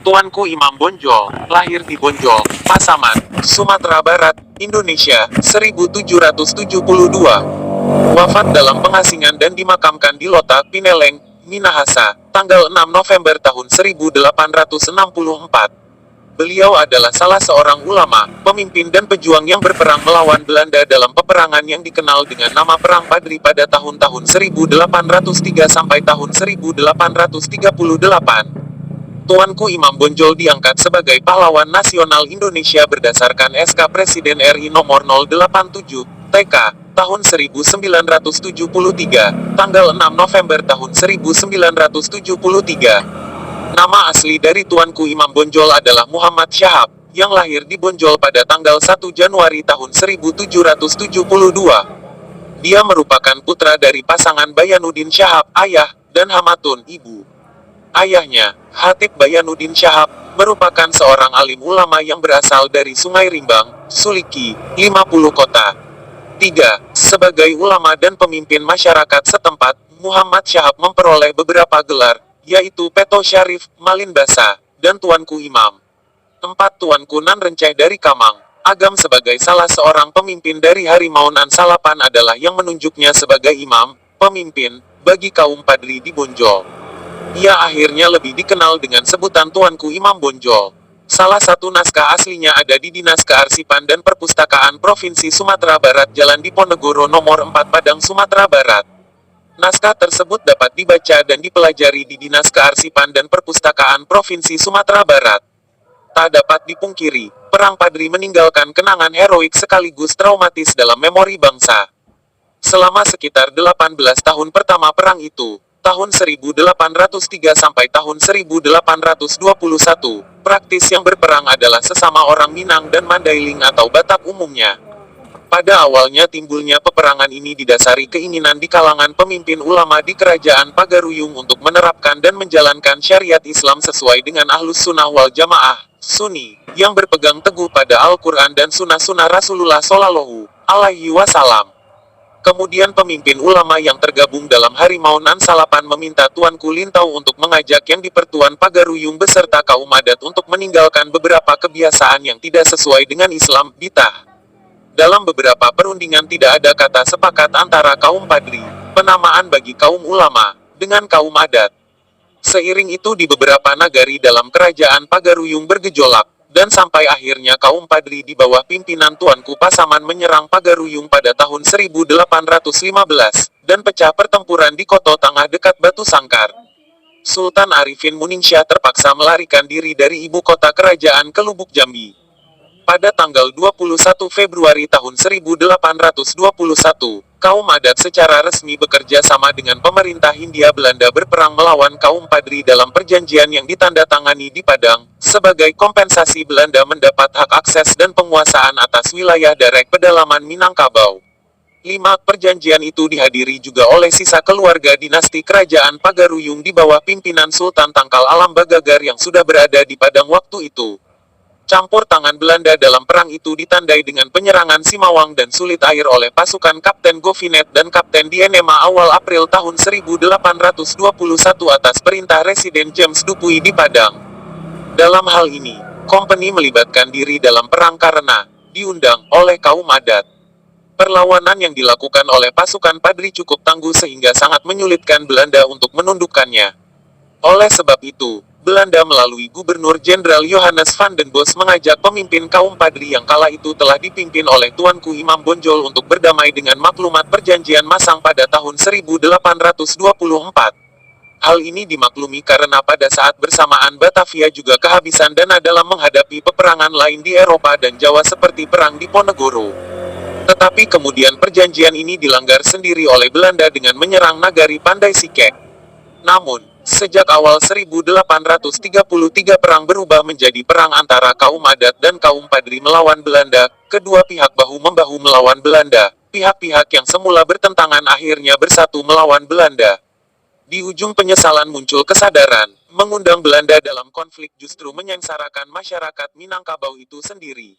Tuanku Imam Bonjol, lahir di Bonjol, Pasaman, Sumatera Barat, Indonesia, 1772. Wafat dalam pengasingan dan dimakamkan di Lota, Pineleng, Minahasa, tanggal 6 November tahun 1864. Beliau adalah salah seorang ulama, pemimpin dan pejuang yang berperang melawan Belanda dalam peperangan yang dikenal dengan nama Perang Padri pada tahun-tahun 1803 sampai tahun 1838. Tuanku Imam Bonjol diangkat sebagai pahlawan nasional Indonesia berdasarkan SK Presiden RI nomor 087, TK, tahun 1973, tanggal 6 November tahun 1973. Nama asli dari Tuanku Imam Bonjol adalah Muhammad Syahab, yang lahir di Bonjol pada tanggal 1 Januari tahun 1772. Dia merupakan putra dari pasangan Bayanuddin Syahab, ayah, dan Hamatun, ibu. Ayahnya, Hatib Bayanuddin Syahab, merupakan seorang alim ulama yang berasal dari Sungai Rimbang, Suliki, 50 kota. 3. Sebagai ulama dan pemimpin masyarakat setempat, Muhammad Syahab memperoleh beberapa gelar, yaitu Peto Syarif, Malin Basa, dan Tuanku Imam. 4. Tuanku Nan Renceh dari Kamang, Agam sebagai salah seorang pemimpin dari Harimau Nan Salapan adalah yang menunjuknya sebagai imam, pemimpin, bagi kaum Padri di Bonjol. Ia akhirnya lebih dikenal dengan sebutan Tuanku Imam Bonjol. Salah satu naskah aslinya ada di Dinas Kearsipan dan Perpustakaan Provinsi Sumatera Barat Jalan Diponegoro nomor 4 Padang, Sumatera Barat. Naskah tersebut dapat dibaca dan dipelajari di Dinas Kearsipan dan Perpustakaan Provinsi Sumatera Barat. Tak dapat dipungkiri, Perang Padri meninggalkan kenangan heroik sekaligus traumatis dalam memori bangsa. Selama sekitar 18 tahun pertama perang itu, tahun 1803 sampai tahun 1821, praktis yang berperang adalah sesama orang Minang dan Mandailing atau Batak umumnya. Pada awalnya timbulnya peperangan ini didasari keinginan di kalangan pemimpin ulama di Kerajaan Pagaruyung untuk menerapkan dan menjalankan syariat Islam sesuai dengan Ahlus Sunnah wal Jamaah, Sunni, yang berpegang teguh pada Al-Quran dan sunnah-sunnah Rasulullah Shallallahu Alaihi Wasallam. Kemudian pemimpin ulama yang tergabung dalam Harimau Nan Salapan meminta Tuanku Lintau untuk mengajak yang di Pertuan Pagaruyung beserta kaum adat untuk meninggalkan beberapa kebiasaan yang tidak sesuai dengan Islam, bid'ah. Dalam beberapa perundingan tidak ada kata sepakat antara kaum Padri, penamaan bagi kaum ulama, dengan kaum adat. Seiring itu di beberapa nagari dalam Kerajaan Pagaruyung bergejolak, dan sampai akhirnya kaum Padri di bawah pimpinan Tuanku Pasaman menyerang Pagaruyung pada tahun 1815, dan pecah pertempuran di Koto Tangah dekat Batu Sangkar. Sultan Arifin Muningsyah terpaksa melarikan diri dari ibu kota kerajaan ke Lubuk Jambi. Pada tanggal 21 Februari tahun 1821, kaum adat secara resmi bekerja sama dengan pemerintah Hindia Belanda berperang melawan kaum Padri dalam perjanjian yang ditandatangani di Padang. Sebagai kompensasi Belanda mendapat hak akses dan penguasaan atas wilayah Darek pedalaman Minangkabau. 5. Perjanjian itu dihadiri juga oleh sisa keluarga dinasti Kerajaan Pagaruyung di bawah pimpinan Sultan Tangkal Alam Bagagar yang sudah berada di Padang waktu itu. Campur tangan Belanda dalam perang itu ditandai dengan penyerangan Simawang dan Sulit Air oleh pasukan Kapten Govinet dan Kapten Dienema awal April tahun 1821 atas perintah Residen James Dupuy di Padang. Dalam hal ini, kompeni melibatkan diri dalam perang karena diundang oleh kaum adat. Perlawanan yang dilakukan oleh pasukan Padri cukup tangguh sehingga sangat menyulitkan Belanda untuk menundukkannya. Oleh sebab itu, Belanda melalui Gubernur Jenderal Johannes van den Bos mengajak pemimpin kaum Padri yang kala itu telah dipimpin oleh Tuanku Imam Bonjol untuk berdamai dengan maklumat perjanjian Masang pada tahun 1824. Hal ini dimaklumi karena pada saat bersamaan Batavia juga kehabisan dana dalam menghadapi peperangan lain di Eropa dan Jawa seperti Perang Diponegoro. Tetapi kemudian perjanjian ini dilanggar sendiri oleh Belanda dengan menyerang Nagari Pandai Sike. Namun, sejak awal 1833 perang berubah menjadi perang antara kaum adat dan kaum Padri melawan Belanda. Kedua pihak bahu-membahu melawan Belanda. Pihak-pihak yang semula bertentangan akhirnya bersatu melawan Belanda. Di ujung penyesalan muncul kesadaran, mengundang Belanda dalam konflik justru menyengsarakan masyarakat Minangkabau itu sendiri.